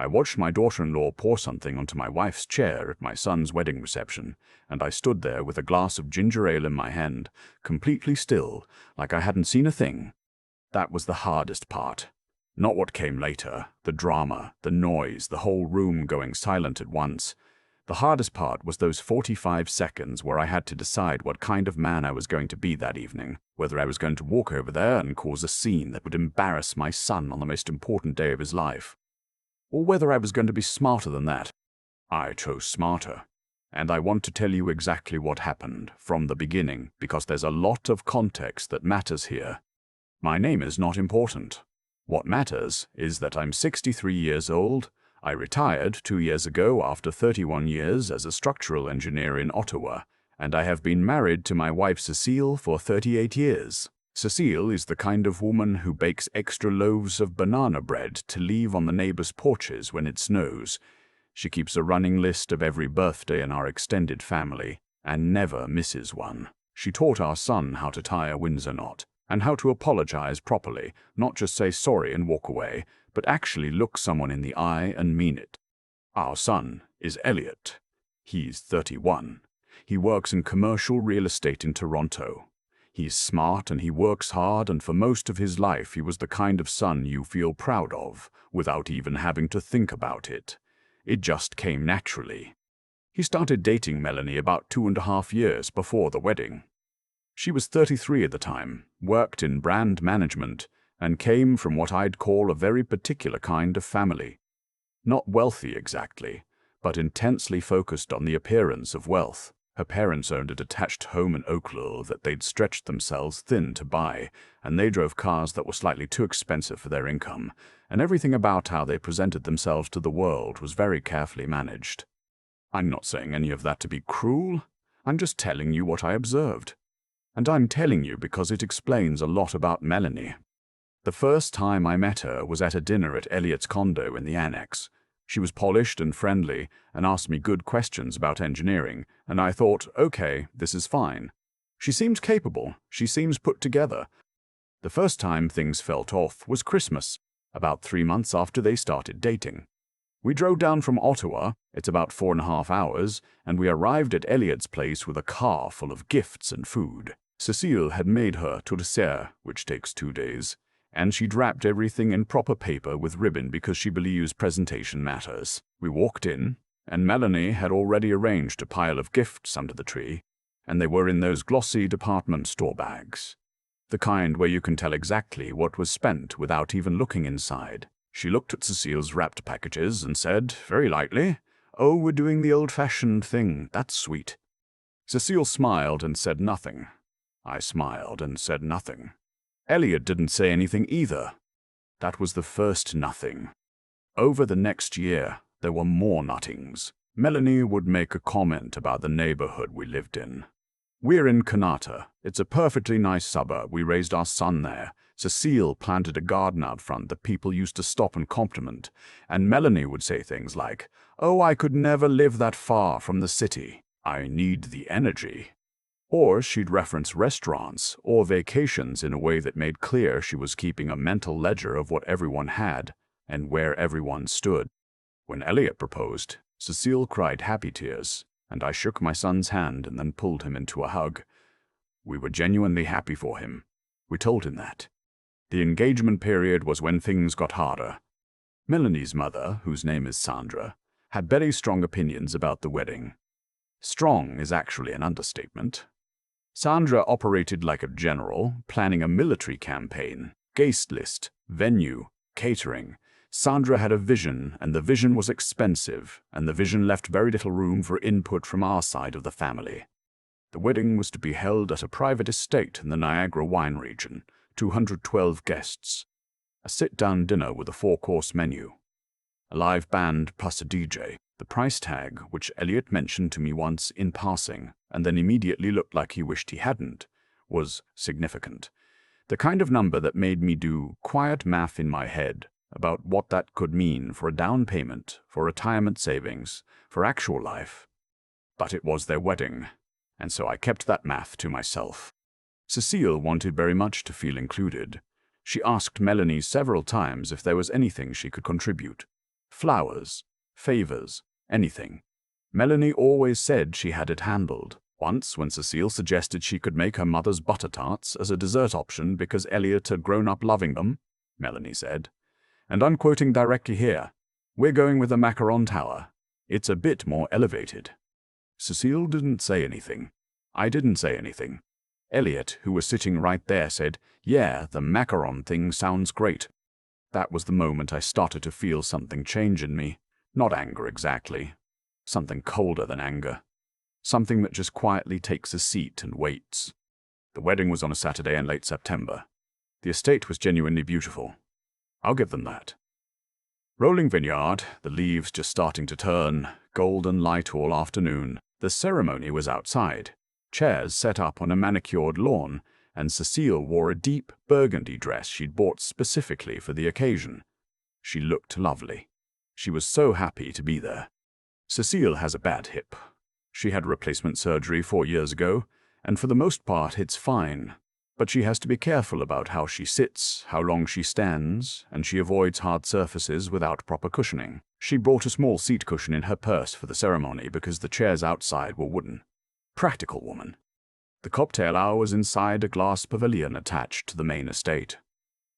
I watched my daughter-in-law pour something onto my wife's chair at my son's wedding reception, and I stood there with a glass of ginger ale in my hand, completely still, like I hadn't seen a thing. That was the hardest part. Not what came later, the drama, the noise, the whole room going silent at once. The hardest part was those 45 seconds where I had to decide what kind of man I was going to be that evening, whether I was going to walk over there and cause a scene that would embarrass my son on the most important day of his life, or whether I was going to be smarter than that. I chose smarter. And I want to tell you exactly what happened from the beginning, because there's a lot of context that matters here. My name is not important. What matters is that I'm 63 years old. I retired 2 years ago after 31 years as a structural engineer in Ottawa, and I have been married to my wife Cecile for 38 years. Cecile is the kind of woman who bakes extra loaves of banana bread to leave on the neighbors' porches when it snows. She keeps a running list of every birthday in our extended family and never misses one. She taught our son how to tie a Windsor knot and how to apologize properly, not just say sorry and walk away, but actually look someone in the eye and mean it. Our son is Elliot. He's 31. He works in commercial real estate in Toronto. He's smart and he works hard, and for most of his life he was the kind of son you feel proud of, without even having to think about it. It just came naturally. He started dating Melanie about 2.5 years before the wedding. She was 33 at the time, worked in brand management, and came from what I'd call a very particular kind of family. Not wealthy exactly, but intensely focused on the appearance of wealth. Her parents owned a detached home in Oakville that they'd stretched themselves thin to buy, and they drove cars that were slightly too expensive for their income, and everything about how they presented themselves to the world was very carefully managed. I'm not saying any of that to be cruel. I'm just telling you what I observed. And I'm telling you because it explains a lot about Melanie. The first time I met her was at a dinner at Elliot's condo in the Annex. She was polished and friendly and asked me good questions about engineering, and I thought, okay, this is fine. She seems capable. She seems put together. The first time things felt off was Christmas, about 3 months after they started dating. We drove down from Ottawa, it's about 4.5 hours, and we arrived at Elliot's place with a car full of gifts and food. Cecile had made her tourtière, which takes 2 days, and she'd wrapped everything in proper paper with ribbon because she believes presentation matters. We walked in, and Melanie had already arranged a pile of gifts under the tree, and they were in those glossy department store bags. The kind where you can tell exactly what was spent without even looking inside. She looked at Cecile's wrapped packages and said, very lightly, "Oh, we're doing the old-fashioned thing. That's sweet." Cecile smiled and said nothing. I smiled and said nothing. Elliot didn't say anything either. That was the first nothing. Over the next year, there were more nothings. Melanie would make a comment about the neighborhood we lived in. We're in Kanata. It's a perfectly nice suburb. We raised our son there. Cecile planted a garden out front that people used to stop and compliment. And Melanie would say things like, "Oh, I could never live that far from the city. I need the energy." Or she'd reference restaurants or vacations in a way that made clear she was keeping a mental ledger of what everyone had and where everyone stood. When Elliot proposed, Cecile cried happy tears, and I shook my son's hand and then pulled him into a hug. We were genuinely happy for him. We told him that. The engagement period was when things got harder. Melanie's mother, whose name is Sandra, had very strong opinions about the wedding. Strong is actually an understatement. Sandra operated like a general, planning a military campaign, guest list, venue, catering. Sandra had a vision, and the vision was expensive, and the vision left very little room for input from our side of the family. The wedding was to be held at a private estate in the Niagara wine region, 212 guests. A sit-down dinner with a 4-course menu. A live band plus a DJ. The price tag, which Elliot mentioned to me once in passing, and then immediately looked like he wished he hadn't, was significant. The kind of number that made me do quiet math in my head about what that could mean for a down payment, for retirement savings, for actual life. But it was their wedding, and so I kept that math to myself. Cecile wanted very much to feel included. She asked Melanie several times if there was anything she could contribute. Flowers, favors, anything. Melanie always said she had it handled. Once, when Cecile suggested she could make her mother's butter tarts as a dessert option because Elliot had grown up loving them, Melanie said, and I'm quoting directly here, "We're going with the macaron tower. It's a bit more elevated." Cecile didn't say anything. I didn't say anything. Elliot, who was sitting right there, said, "Yeah, the macaron thing sounds great." That was the moment I started to feel something change in me. Not anger exactly. Something colder than anger. Something that just quietly takes a seat and waits. The wedding was on a Saturday in late September. The estate was genuinely beautiful. I'll give them that. Rolling vineyard, the leaves just starting to turn, golden light all afternoon. The ceremony was outside. Chairs set up on a manicured lawn, and Cecile wore a deep burgundy dress she'd bought specifically for the occasion. She looked lovely. She was so happy to be there. Cecile has a bad hip. She had replacement surgery 4 years ago, and for the most part it's fine. But she has to be careful about how she sits, how long she stands, and she avoids hard surfaces without proper cushioning. She brought a small seat cushion in her purse for the ceremony because the chairs outside were wooden. Practical woman. The cocktail hour was inside a glass pavilion attached to the main estate.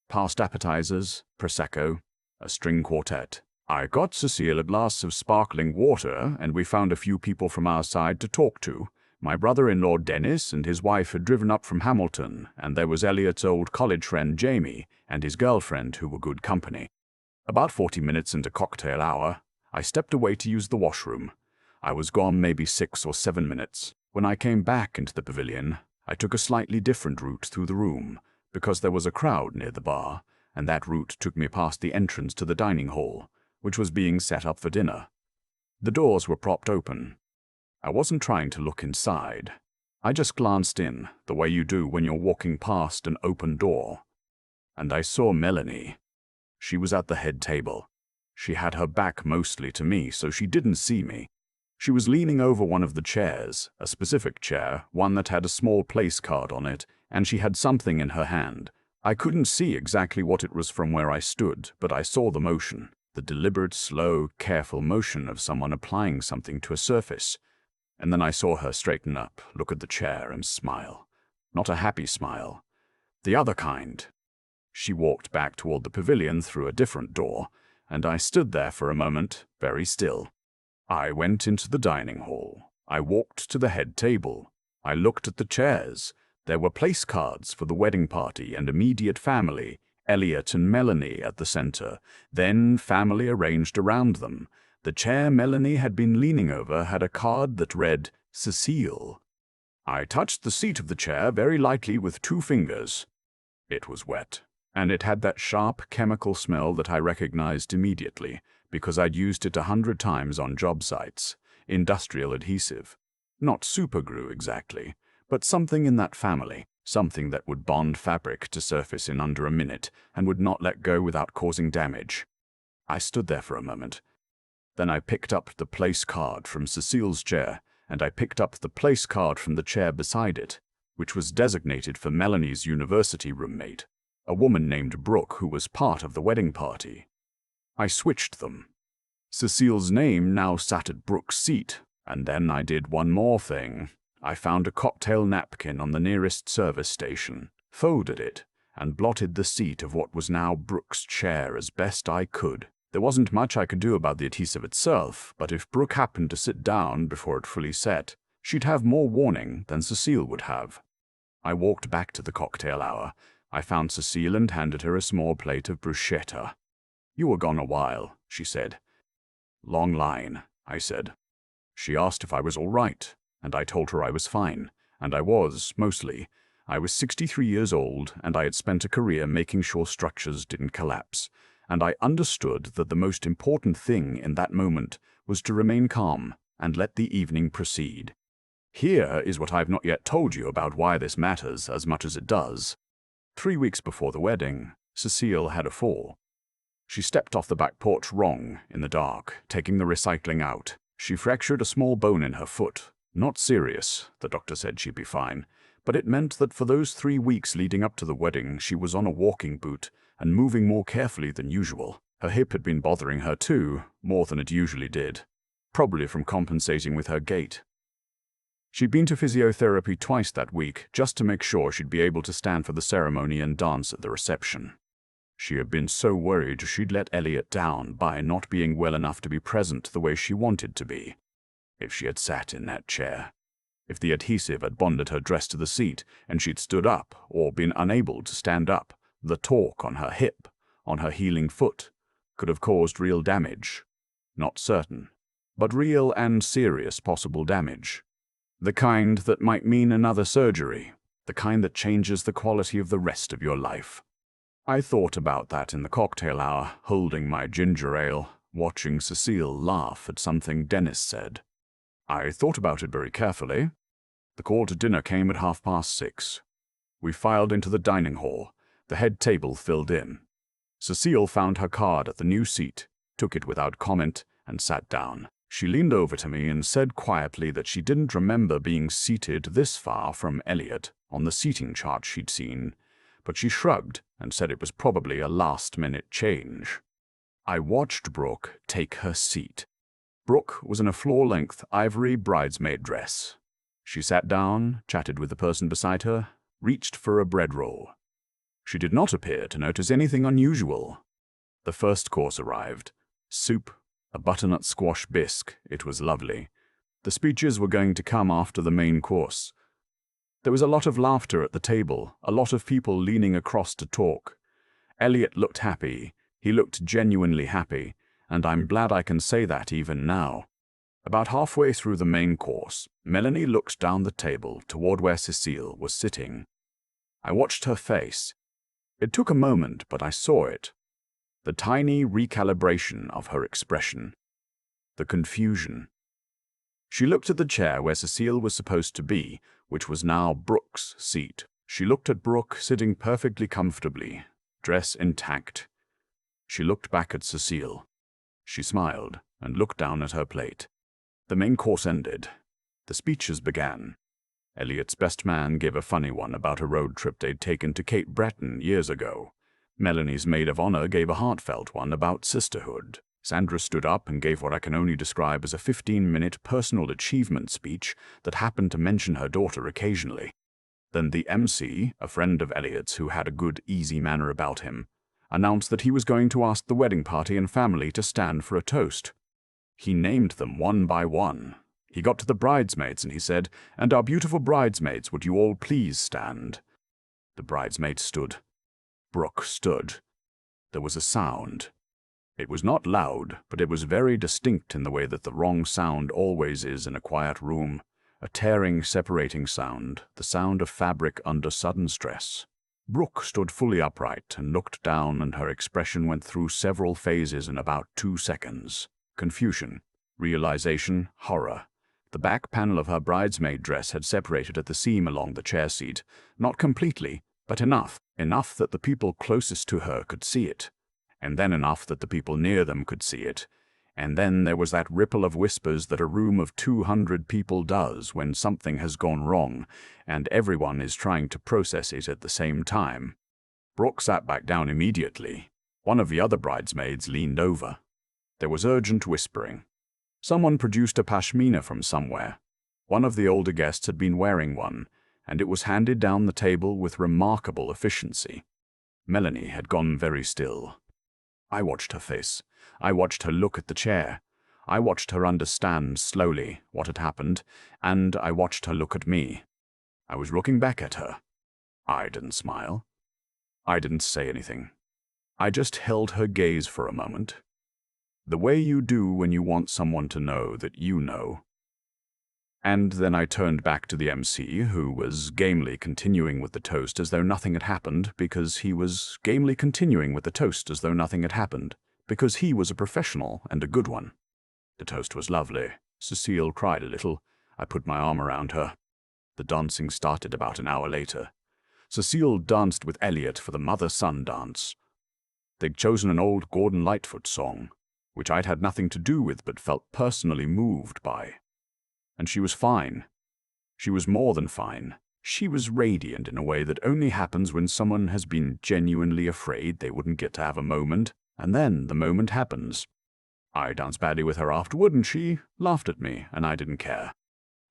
Past appetizers, prosecco, a string quartet. I got Cecile a glass of sparkling water, and we found a few people from our side to talk to. My brother-in-law Dennis and his wife had driven up from Hamilton, and there was Elliot's old college friend Jamie and his girlfriend who were good company. About 40 minutes into cocktail hour, I stepped away to use the washroom. I was gone maybe 6 or 7 minutes. When I came back into the pavilion, I took a slightly different route through the room, because there was a crowd near the bar, and that route took me past the entrance to the dining hall, which was being set up for dinner. The doors were propped open. I wasn't trying to look inside. I just glanced in, the way you do when you're walking past an open door. And I saw Melanie. She was at the head table. She had her back mostly to me, so she didn't see me. She was leaning over one of the chairs, a specific chair, one that had a small place card on it, and she had something in her hand. I couldn't see exactly what it was from where I stood, but I saw the motion, the deliberate, slow, careful motion of someone applying something to a surface. And then I saw her straighten up, look at the chair, and smile. Not a happy smile. The other kind. She walked back toward the pavilion through a different door, and I stood there for a moment, very still. I went into the dining hall. I walked to the head table. I looked at the chairs. There were place cards for the wedding party and immediate family, Elliot and Melanie at the center, then family arranged around them. The chair Melanie had been leaning over had a card that read, "Cecile." I touched the seat of the chair very lightly with 2 fingers. It was wet, and it had that sharp chemical smell that I recognized immediately, because I'd used it 100 times on job sites. Industrial adhesive. Not superglue exactly, but something in that family, something that would bond fabric to surface in under a minute and would not let go without causing damage. I stood there for a moment. Then I picked up the place card from Cecile's chair, and I picked up the place card from the chair beside it, which was designated for Melanie's university roommate, a woman named Brooke who was part of the wedding party. I switched them. Cecile's name now sat at Brooke's seat, and then I did one more thing. I found a cocktail napkin on the nearest service station, folded it, and blotted the seat of what was now Brooke's chair as best I could. There wasn't much I could do about the adhesive itself, but if Brooke happened to sit down before it fully set, she'd have more warning than Cecile would have. I walked back to the cocktail hour. I found Cecile and handed her a small plate of bruschetta. "You were gone a while," she said. "Long line," I said. She asked if I was all right, and I told her I was fine, and I was, mostly. I was 63 years old, and I had spent a career making sure structures didn't collapse, and I understood that the most important thing in that moment was to remain calm and let the evening proceed. Here is what I've not yet told you about why this matters as much as it does. 3 weeks before the wedding, Cecile had a fall. She stepped off the back porch wrong, in the dark, taking the recycling out. She fractured a small bone in her foot. Not serious, the doctor said she'd be fine, but it meant that for those 3 weeks leading up to the wedding she was on a walking boot and moving more carefully than usual. Her hip had been bothering her too, more than it usually did, probably from compensating with her gait. She'd been to physiotherapy twice that week just to make sure she'd be able to stand for the ceremony and dance at the reception. She had been so worried she'd let Elliot down by not being well enough to be present the way she wanted to be. If she had sat in that chair, if the adhesive had bonded her dress to the seat and she'd stood up or been unable to stand up, the torque on her hip, on her healing foot, could have caused real damage. Not certain, but real and serious possible damage. The kind that might mean another surgery, the kind that changes the quality of the rest of your life. I thought about that in the cocktail hour, holding my ginger ale, watching Cecile laugh at something Dennis said. I thought about it very carefully. The call to dinner came at 6:30. We filed into the dining hall, the head table filled in. Cecile found her card at the new seat, took it without comment, and sat down. She leaned over to me and said quietly that she didn't remember being seated this far from Elliot on the seating chart she'd seen, but she shrugged and said it was probably a last-minute change. I watched Brooke take her seat. Brooke was in a floor-length ivory bridesmaid dress. She sat down, chatted with the person beside her, reached for a bread roll. She did not appear to notice anything unusual. The first course arrived. Soup, a butternut squash bisque. It was lovely. The speeches were going to come after the main course. There was a lot of laughter at the table, a lot of people leaning across to talk. Elliot looked happy. He looked genuinely happy, and I'm glad I can say that even now. About halfway through the main course, Melanie looked down the table toward where Cecile was sitting. I watched her face. It took a moment, but I saw it. The tiny recalibration of her expression. The confusion. She looked at the chair where Cecile was supposed to be, which was now Brooke's seat. She looked at Brooke sitting perfectly comfortably, dress intact. She looked back at Cecile. She smiled and looked down at her plate. The main course ended. The speeches began. Elliot's best man gave a funny one about a road trip they'd taken to Cape Breton years ago. Melanie's maid of honor gave a heartfelt one about sisterhood. Sandra stood up and gave what I can only describe as a 15-minute personal achievement speech that happened to mention her daughter occasionally. Then the MC, a friend of Elliot's who had a good, easy manner about him, announced that he was going to ask the wedding party and family to stand for a toast. He named them one by one. He got to the bridesmaids and he said, "And our beautiful bridesmaids, would you all please stand?" The bridesmaids stood. Brooke stood. There was a sound. It was not loud, but it was very distinct in the way that the wrong sound always is in a quiet room. A tearing, separating sound, the sound of fabric under sudden stress. Brooke stood fully upright and looked down, and her expression went through several phases in about 2 seconds. Confusion, realization, horror. The back panel of her bridesmaid dress had separated at the seam along the chair seat. Not completely, but enough that the people closest to her could see it. And then enough that the people near them could see it. And then there was that ripple of whispers that a room of 200 people does when something has gone wrong, and everyone is trying to process it at the same time. Brooke sat back down immediately. One of the other bridesmaids leaned over. There was urgent whispering. Someone produced a pashmina from somewhere. One of the older guests had been wearing one, and it was handed down the table with remarkable efficiency. Melanie had gone very still. I watched her face. I watched her look at the chair. I watched her understand slowly what had happened, and I watched her look at me. I was looking back at her. I didn't smile. I didn't say anything. I just held her gaze for a moment. The way you do when you want someone to know that you know. And then I turned back to the MC, who was gamely continuing with the toast as though nothing had happened, because he was gamely continuing with the toast as though nothing had happened, because he was a professional and a good one. The toast was lovely. Cecile cried a little. I put my arm around her. The dancing started about an hour later. Cecile danced with Elliot for the mother-son dance. They'd chosen an old Gordon Lightfoot song, which I'd had nothing to do with but felt personally moved by. And she was fine. She was more than fine. She was radiant in a way that only happens when someone has been genuinely afraid they wouldn't get to have a moment. And then the moment happens. I danced badly with her afterward, and she laughed at me, and I didn't care.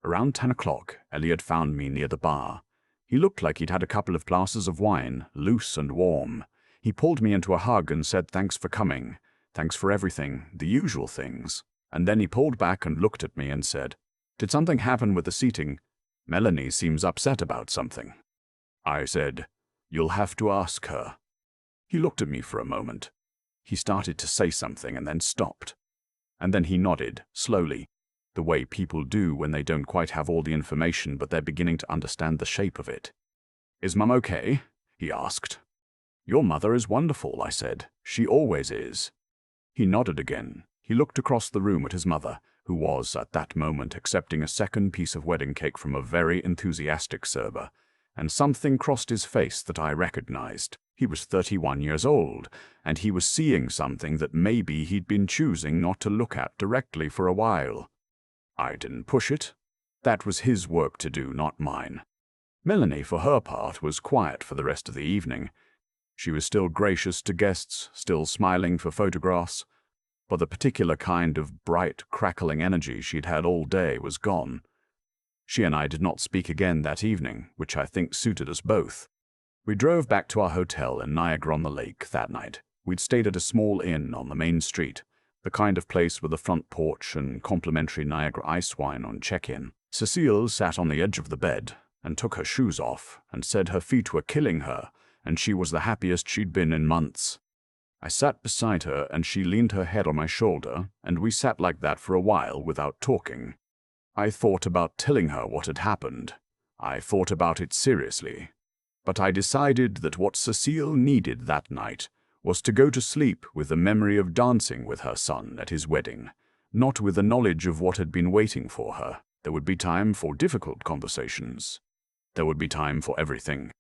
Around 10 o'clock, Elliot found me near the bar. He looked like he'd had a couple of glasses of wine, loose and warm. He pulled me into a hug and said, "Thanks for coming. Thanks for everything, the usual things." And then he pulled back and looked at me and said, "Did something happen with the seating? Melanie seems upset about something." I said, "You'll have to ask her." He looked at me for a moment. He started to say something and then stopped. And then he nodded, slowly, the way people do when they don't quite have all the information but they're beginning to understand the shape of it. "Is Mum okay?" he asked. "Your mother is wonderful," I said. "She always is." He nodded again. He looked across the room at his mother, who was, at that moment, accepting a second piece of wedding cake from a very enthusiastic server, and something crossed his face that I recognized. He was 31 years old, and he was seeing something that maybe he'd been choosing not to look at directly for a while. I didn't push it. That was his work to do, not mine. Melanie, for her part, was quiet for the rest of the evening. She was still gracious to guests, still smiling for photographs, but the particular kind of bright, crackling energy she'd had all day was gone. She and I did not speak again that evening, which I think suited us both. We drove back to our hotel in Niagara-on-the-Lake that night. We'd stayed at a small inn on the main street, the kind of place with a front porch and complimentary Niagara ice wine on check-in. Cecile sat on the edge of the bed and took her shoes off and said her feet were killing her and she was the happiest she'd been in months. I sat beside her and she leaned her head on my shoulder, and we sat like that for a while without talking. I thought about telling her what had happened. I thought about it seriously. But I decided that what Cecile needed that night was to go to sleep with the memory of dancing with her son at his wedding, not with the knowledge of what had been waiting for her. There would be time for difficult conversations. There would be time for everything.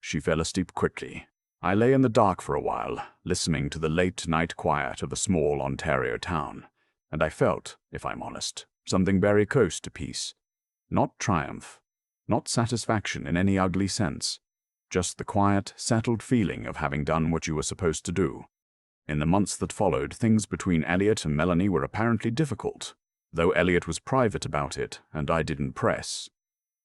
She fell asleep quickly. I lay in the dark for a while, listening to the late-night quiet of a small Ontario town, and I felt, if I'm honest, something very close to peace. Not triumph, not satisfaction in any ugly sense, just the quiet, settled feeling of having done what you were supposed to do. In the months that followed, things between Elliot and Melanie were apparently difficult, though Elliot was private about it, and I didn't press.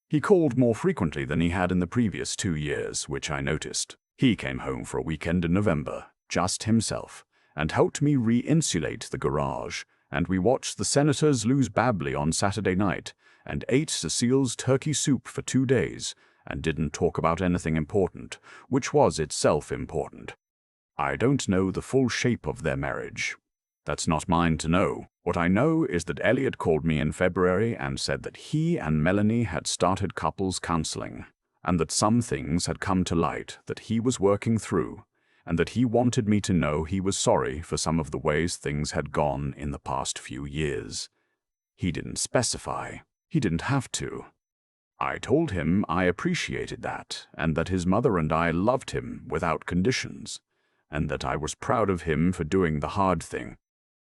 He called more frequently than he had in the previous 2 years, which I noticed. He came home for a weekend in November, just himself, and helped me re-insulate the garage, and we watched the Senators lose badly on Saturday night, and ate Cecile's turkey soup for 2 days, and didn't talk about anything important, which was itself important. I don't know the full shape of their marriage. That's not mine to know. What I know is that Elliot called me in February and said that he and Melanie had started couples counseling, and that some things had come to light that he was working through, and that he wanted me to know he was sorry for some of the ways things had gone in the past few years. He didn't specify. He didn't have to. I told him I appreciated that, and that his mother and I loved him without conditions, and that I was proud of him for doing the hard thing.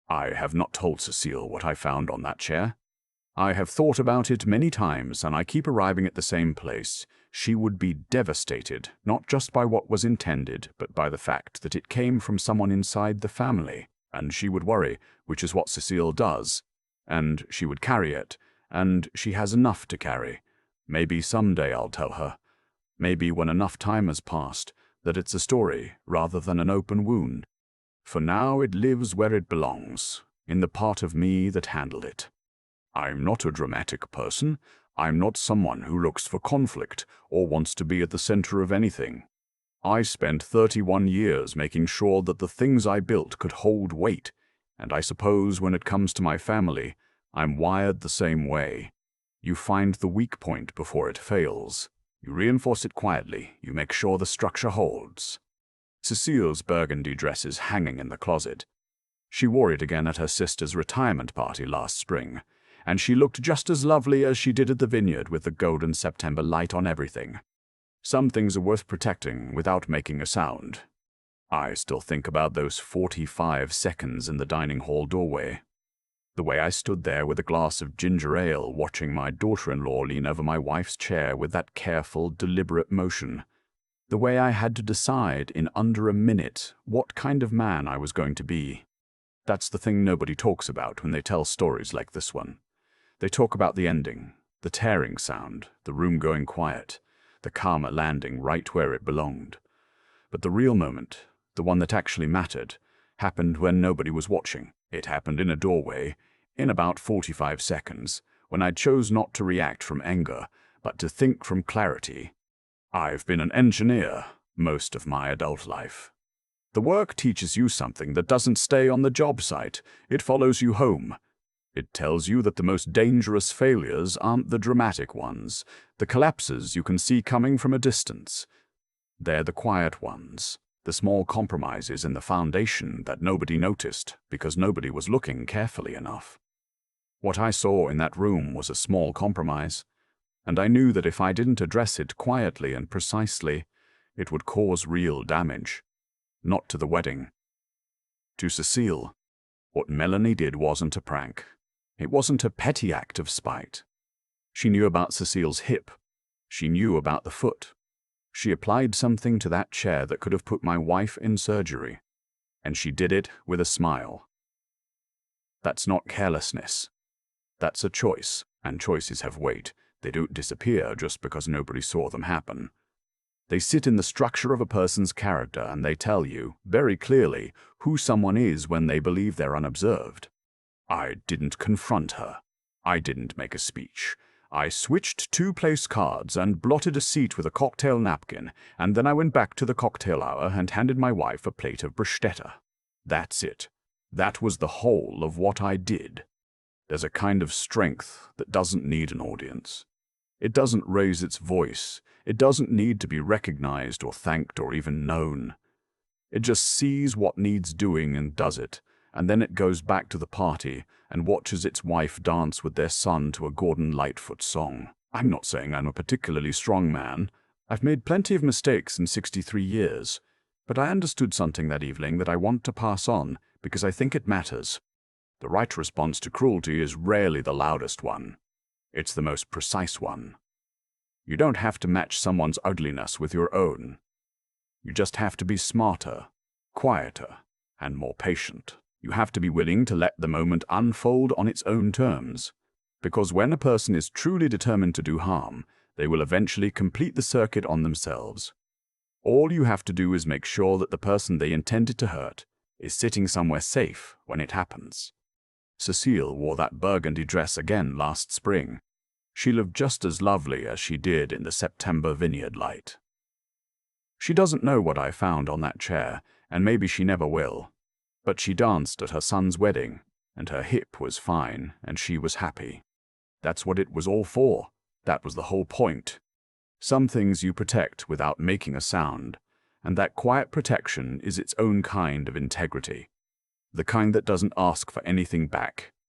I have not told Cecile what I found on that chair. I have thought about it many times, and I keep arriving at the same place. She would be devastated, not just by what was intended, but by the fact that it came from someone inside the family, and she would worry, which is what Cecile does, and she would carry it, and she has enough to carry. Maybe someday I'll tell her, maybe when enough time has passed, that it's a story rather than an open wound. For now it lives where it belongs, in the part of me that handled it. I'm not a dramatic person. I'm not someone who looks for conflict or wants to be at the center of anything. I spent 31 years making sure that the things I built could hold weight, and I suppose when it comes to my family, I'm wired the same way. You find the weak point before it fails. You reinforce it quietly. You make sure the structure holds. Cecile's burgundy dress is hanging in the closet. She wore it again at her sister's retirement party last spring, and she looked just as lovely as she did at the vineyard with the golden September light on everything. Some things are worth protecting without making a sound. I still think about those 45 seconds in the dining hall doorway. The way I stood there with a glass of ginger ale watching my daughter-in-law lean over my wife's chair with that careful, deliberate motion. The way I had to decide in under a minute what kind of man I was going to be. That's the thing nobody talks about when they tell stories like this one. They talk about the ending, the tearing sound, the room going quiet, the karma landing right where it belonged. But the real moment, the one that actually mattered, happened when nobody was watching. It happened in a doorway, in about 45 seconds, when I chose not to react from anger, but to think from clarity. I've been an engineer most of my adult life. The work teaches you something that doesn't stay on the job site. It follows you home. It tells you that the most dangerous failures aren't the dramatic ones, the collapses you can see coming from a distance. They're the quiet ones, the small compromises in the foundation that nobody noticed because nobody was looking carefully enough. What I saw in that room was a small compromise, and I knew that if I didn't address it quietly and precisely, it would cause real damage. Not to the wedding. To Cecile, what Melanie did wasn't a prank. It wasn't a petty act of spite. She knew about Cecile's hip. She knew about the foot. She applied something to that chair that could have put my wife in surgery, and she did it with a smile. That's not carelessness. That's a choice, and choices have weight. They don't disappear just because nobody saw them happen. They sit in the structure of a person's character, and they tell you, very clearly, who someone is when they believe they're unobserved. I didn't confront her. I didn't make a speech. I switched 2 place cards and blotted a seat with a cocktail napkin, and then I went back to the cocktail hour and handed my wife a plate of bruschetta. That's it. That was the whole of what I did. There's a kind of strength that doesn't need an audience. It doesn't raise its voice. It doesn't need to be recognized or thanked or even known. It just sees what needs doing and does it, and then it goes back to the party and watches its wife dance with their son to a Gordon Lightfoot song. I'm not saying I'm a particularly strong man. I've made plenty of mistakes in 63 years, but I understood something that evening that I want to pass on because I think it matters. The right response to cruelty is rarely the loudest one. It's the most precise one. You don't have to match someone's ugliness with your own. You just have to be smarter, quieter, and more patient. You have to be willing to let the moment unfold on its own terms. Because when a person is truly determined to do harm, they will eventually complete the circuit on themselves. All you have to do is make sure that the person they intended to hurt is sitting somewhere safe when it happens. Cecile wore that burgundy dress again last spring. She looked just as lovely as she did in the September vineyard light. She doesn't know what I found on that chair, and maybe she never will. But she danced at her son's wedding, and her hip was fine, and she was happy. That's what it was all for. That was the whole point. Some things you protect without making a sound, and that quiet protection is its own kind of integrity. The kind that doesn't ask for anything back.